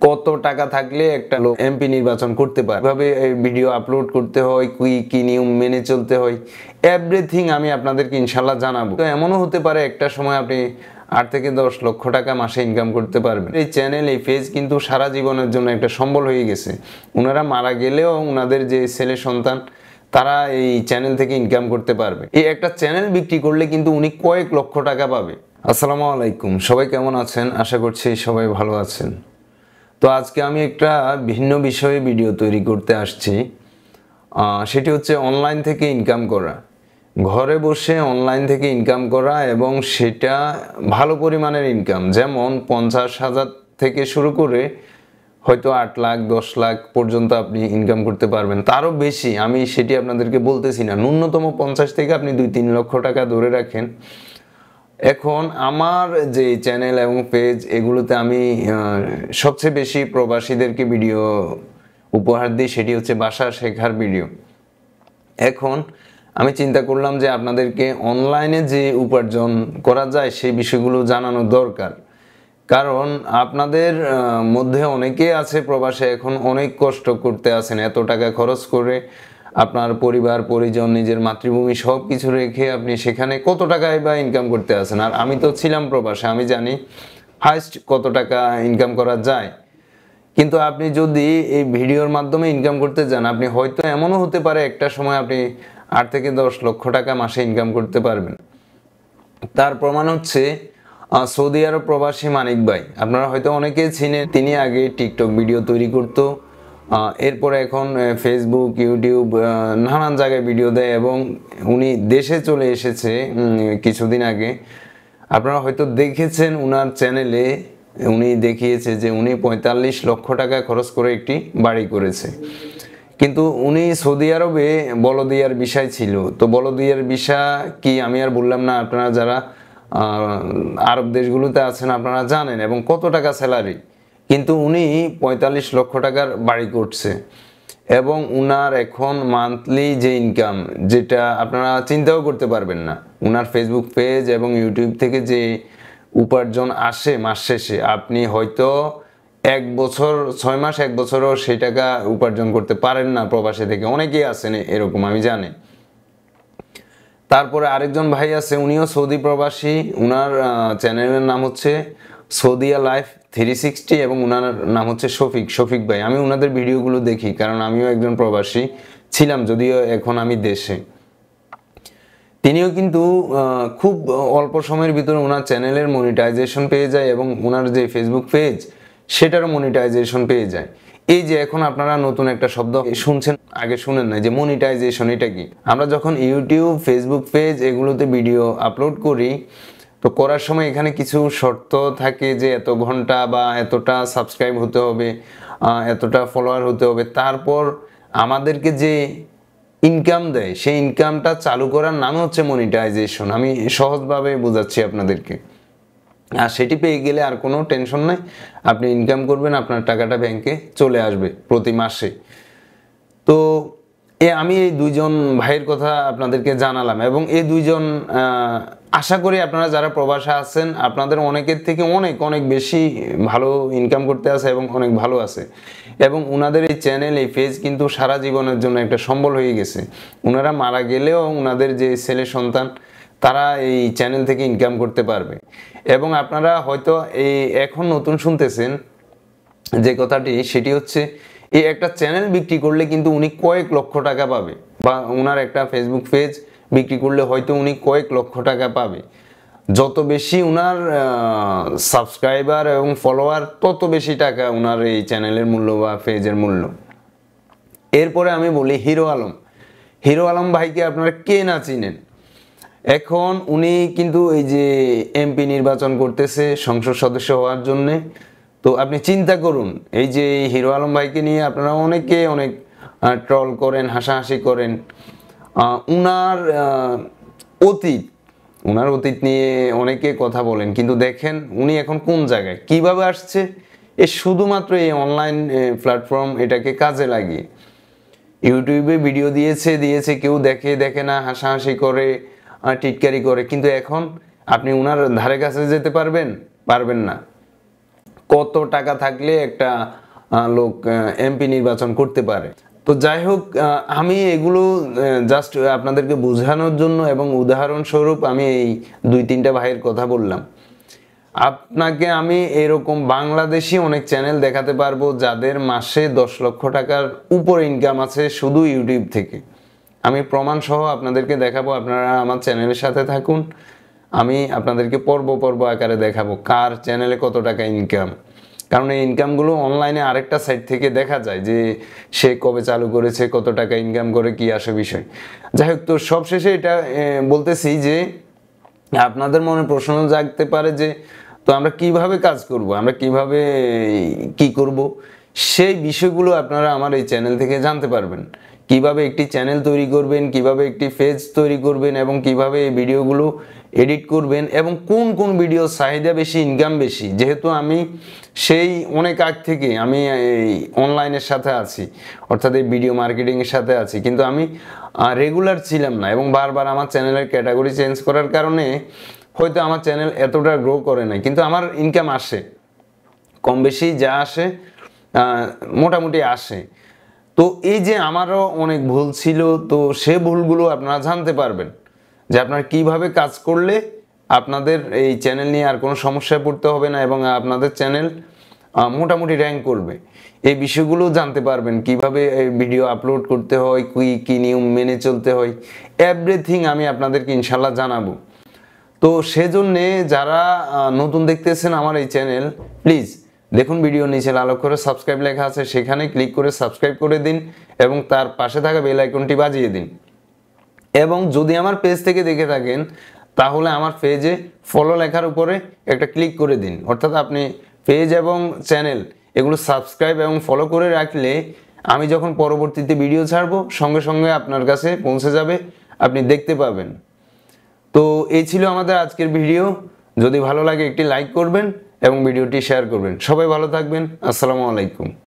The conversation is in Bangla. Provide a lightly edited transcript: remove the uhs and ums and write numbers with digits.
কত টাকা থাকলে একটা লোক এমপি নির্বাচন করতে পারে, কিভাবে ভিডিও আপলোড করতে হয়, কি নিয়ম মেনে চলতে হয়, এভরিথিং আমি আপনাদেরকে ইনশাল্লাহ জানাবো। তো এমনও হতে পারে একটা সময় আপনি 8 থেকে 10 লক্ষ টাকা মাসে ইনকাম করতে পারবেন। এই চ্যানেল, এই পেজ কিন্তু সারা জীবনের জন্য একটা সম্বল হয়ে গেছে। ওনারা মারা গেলেও ওনাদের যে ছেলে সন্তান তারা এই চ্যানেল থেকে ইনকাম করতে পারবে। এই একটা চ্যানেল বিক্রি করলে কিন্তু উনি কয়েক লক্ষ টাকা পাবে। আসসালামু আলাইকুম, সবাই কেমন আছেন? আশা করছি সবাই ভালো আছেন। তো আজকে আমি একটা ভিন্ন বিষয়ে ভিডিও তৈরি করতে আসছি। সেটি হচ্ছে অনলাইন থেকে ইনকাম করা, ঘরে বসে অনলাইন থেকে ইনকাম করা, এবং সেটা ভালো পরিমাণের ইনকাম, যেমন 50,000 থেকে শুরু করে হয়তো 8 লাখ 10 লাখ পর্যন্ত আপনি ইনকাম করতে পারবেন, তারও বেশি। আমি সেটি আপনাদেরকে বলতেছি না, ন্যূনতম 50 থেকে আপনি 2-3 লক্ষ টাকা ধরে রাখেন। এখন আমার যে চ্যানেল এবং পেজ, এগুলোতে আমি সবচেয়ে বেশি প্রবাসীদেরকে ভিডিও উপহার দিই, সেটি হচ্ছে ভাষা শেখার ভিডিও। এখন আমি চিন্তা করলাম যে আপনাদেরকে অনলাইনে যে উপার্জন করা যায় সেই বিষয়গুলো জানানো দরকার। কারণ আপনাদের মধ্যে অনেকে আছে প্রবাসে, এখন অনেক কষ্ট করতে আছেন, এত টাকা খরচ করে আপনার পরিবার পরিজন, নিজের মাতৃভূমি সব কিছু রেখে আপনি সেখানে কত টাকায় বা ইনকাম করতে আছেন। আর আমি তো ছিলাম প্রবাসে, আমি জানি হাইস্ট কত টাকা ইনকাম করা যায়। কিন্তু আপনি যদি এই ভিডিওর মাধ্যমে ইনকাম করতে যান, আপনি হয়তো এমনও হতে পারে একটা সময় আপনি 8 থেকে 10 লক্ষ টাকা মাসে ইনকাম করতে পারবেন। তার প্রমাণ হচ্ছে সৌদি আরব প্রবাসী মানিক ভাই, আপনারা হয়তো অনেকেই চিনেন। তিনি আগে টিকটক ভিডিও তৈরি করতো, এরপরে এখন ফেসবুক, ইউটিউব, নানান জায়গায় ভিডিও দেয়, এবং উনি দেশে চলে এসেছে কিছুদিন আগে। আপনারা হয়তো দেখেছেন উনার চ্যানেলে উনি দেখিয়েছে যে উনি 45 লক্ষ টাকা খরচ করে একটি বাড়ি করেছে। কিন্তু উনি সৌদি আরবে বলদিয়ার বিষয় ছিল। তো বলদিয়ার বিষয় কি আমি আর বললাম না, আপনারা যারা আরব দেশগুলোতে আছেন আপনারা জানেন, এবং কত টাকা স্যালারি। কিন্তু উনি 45 লক্ষ টাকার বাড়ি করছে, এবং উনার এখন মান্থলি যে ইনকাম, যেটা আপনারা চিন্তাও করতে পারবেন না। উনার ফেসবুক পেজ এবং ইউটিউব থেকে যে উপার্জন আসে মাস শেষে, আপনি হয়তো 1 বছর 6 মাস 1 বছরও সেই টাকা উপার্জন করতে পারেন না প্রবাসী থেকে। অনেকেই আছেন এরকম, আমি জানি। তারপরে আরেকজন ভাই আছে, উনিও সৌদি প্রবাসী। উনার চ্যানেলের নাম হচ্ছে সৌদিয়া লাইফ 360, এবং উনার নাম হচ্ছে শফিক ভাই। আমি উনাদের ভিডিওগুলো দেখি, কারণ আমিও একজন প্রবাসী ছিলাম, যদিও এখন আমি দেশে। তিনিও কিন্তু খুব অল্প সময়ের ভিতরে ওনার চ্যানেলের মনিটাইজেশন পেয়ে যায়, এবং ওনার যে ফেসবুক পেজ সেটারও মনিটাইজেশন পেয়ে যায়। এই যে এখন আপনারা নতুন একটা শব্দ শুনছেন, আগে শুনেন না, যে মনিটাইজেশন, এটা কি? আমরা যখন ইউটিউব, ফেসবুক পেজ এগুলোতে ভিডিও আপলোড করি, তো করার সময় এখানে কিছু শর্ত থাকে যে এত ঘন্টা বা এতটা সাবস্ক্রাইব হতে হবে, এতটা ফলোয়ার হতে হবে। তারপর আমাদেরকে যে ইনকাম দেয়, সেই ইনকামটা চালু করার নাম হচ্ছে মনিটাইজেশন। আমি সহজভাবে বোঝাচ্ছি আপনাদেরকে। আর সেটি পেয়ে গেলে আর কোনো টেনশন নাই, আপনি ইনকাম করবেন, আপনার টাকাটা ব্যাংকে চলে আসবে প্রতি মাসে। তো আমি এই দুইজন ভাইয়ের কথা আপনাদেরকে জানালাম, এবং এই দুইজন আশা করি আপনারা যারা প্রবাসে আছেন আপনাদের অনেকের থেকে অনেক অনেক বেশি ভালো ইনকাম করতে আছে, এবং অনেক ভালো আছে। এবং ওনাদের এই চ্যানেল, এই পেজ কিন্তু সারা জীবনের জন্য একটা সম্বল হয়ে গেছে। ওনারা মারা গেলেও ওনাদের যে ছেলে সন্তান তারা এই চ্যানেল থেকে ইনকাম করতে পারবে। এবং আপনারা হয়তো এই এখন নতুন শুনতেছেন যে কথাটি, সেটি হচ্ছে এই একটা চ্যানেল বিক্রি করলে কিন্তু উনি কয়েক লক্ষ টাকা পাবে, বা ওনার একটা ফেসবুক পেজ বিক্রি করলে হয়তো উনি কয়েক লক্ষ টাকা পাবে। যত বেশি উনার সাবস্ক্রাইবার এবং ফলোয়ার, তত বেশি টাকা উনার এই চ্যানেলের মূল্য বা পেজের মূল্য। এরপরে আমি বলি হিরো আলম ভাইকে আপনারা কে না চিনেন। এখন উনি কিন্তু এই যে এমপি নির্বাচন করতেছে সংসদ সদস্য হওয়ার জন্যে। তো আপনি চিন্তা করুন, এই যে হিরো আলম ভাইকে নিয়ে আপনারা অনেকে অনেক ট্রল করেন, হাসাহাসি করেন। উনার অতীত নিয়ে অনেকে কথা বলেন, কিন্তু দেখেন উনি এখন কোন জায়গায়, কিভাবে আসছে। শুধুমাত্র এই অনলাইন প্ল্যাটফর্ম এটাকে কাজে লাগিয়ে ইউটিউবে ভিডিও দিয়েছে, কেউ দেখে না, হাসাহাসি করে, টিটকারি করে। কিন্তু এখন আপনি উনার ধারে কাছে যেতে পারবেন না। কত টাকা থাকলে একটা লোক এমপি নির্বাচন করতে পারে। তো যাই হোক, আমি এগুলো জাস্ট আপনাদেরকে বোঝানোর জন্য এবং উদাহরণস্বরূপ আমি এই 2-3টা ভাইয়ের কথা বললাম। আপনাকে আমি এরকম বাংলাদেশি অনেক চ্যানেল দেখাতে পারবো যাদের মাসে 10 লক্ষ টাকার উপরে ইনকাম আছে শুধু ইউটিউব থেকে। আমি প্রমাণ সহ আপনাদেরকে দেখাবো, আপনারা আমার চ্যানেলের সাথে থাকুন। আমি আপনাদেরকে পর্ব পর্ব আকারে দেখাবো কার চ্যানেলে কত টাকা ইনকাম। কারণ এই ইনকামগুলো অনলাইনে আরেকটা সাইট থেকে দেখা যায় যে সে কবে চালু করেছে, কত টাকা ইনকাম করে, কি আসে বিষয়। যাই হোক, তো সবশেষে এটা বলতেছি যে আপনাদের মনে প্রশ্ন জাগতে পারে যে তো আমরা কিভাবে কাজ করব, আমরা কিভাবে কি করব, সেই বিষয়গুলো আপনারা আমার এই চ্যানেল থেকে জানতে পারবেন। কিভাবে একটি চ্যানেল তৈরি করবেন, কিভাবে একটি পেজ তৈরি করবেন এবং কিভাবে এই ভিডিওগুলো এডিট করবেন এবং কোন কোন ভিডিও চাহিদা বেশি, ইনকাম বেশি। যেহেতু আমি সেই অনেক আগ থেকে আমি এই অনলাইনের সাথে আছি, অর্থাৎ এই ভিডিও মার্কেটিংয়ের সাথে আছি, কিন্তু আমি রেগুলার ছিলাম না এবং বারবার আমার চ্যানেলের ক্যাটাগরি চেঞ্জ করার কারণে হয়তো আমার চ্যানেল এতটা গ্রো করে নাই, কিন্তু আমার ইনকাম আসে, কম বেশি যা আসে মোটামুটি আসে। তো এই যে আমারও অনেক ভুল ছিল, তো সে ভুলগুলো আপনারা জানতে পারবেন যে আপনারা কিভাবে কাজ করলে আপনাদের এই চ্যানেল নিয়ে আর কোনো সমস্যায় পড়তে হবে না এবং আপনাদের চ্যানেল মোটামুটি র্যাঙ্ক করবে। এই বিষয়গুলো জানতে পারবেন, কিভাবে ভিডিও আপলোড করতে হয়, কি নিয়ম মেনে চলতে হয়, এভরিথিং আমি আপনাদেরকে ইনশাল্লাহ জানাবো। তো সেজন্যে যারা নতুন দেখতেছেন আমার এই চ্যানেল, প্লিজ দেখুন ভিডিও নিচে লাল অক্ষরে সাবস্ক্রাইব লেখা আছে, সেখানে ক্লিক করে সাবস্ক্রাইব করে দিন এবং তার পাশে থাকা বেল আইকনটি বাজিয়ে দিন। এবং যদি আমার পেজ থেকে দেখে থাকেন তাহলে আমার পেজে ফলো লেখার উপরে একটা ক্লিক করে দিন। অর্থাৎ আপনি পেজ এবং চ্যানেল এগুলো সাবস্ক্রাইব এবং ফলো করে রাখলে আমি যখন পরবর্তীতে ভিডিও ছাড়বো সঙ্গে সঙ্গে আপনার কাছে পৌঁছে যাবে, আপনি দেখতে পাবেন। তো এই ছিল আমাদের আজকের ভিডিও। যদি ভালো লাগে একটি লাইক করবেন এবং ভিডিওটি শেয়ার করবেন। সবাই ভালো থাকবেন। আসসালামু আলাইকুম।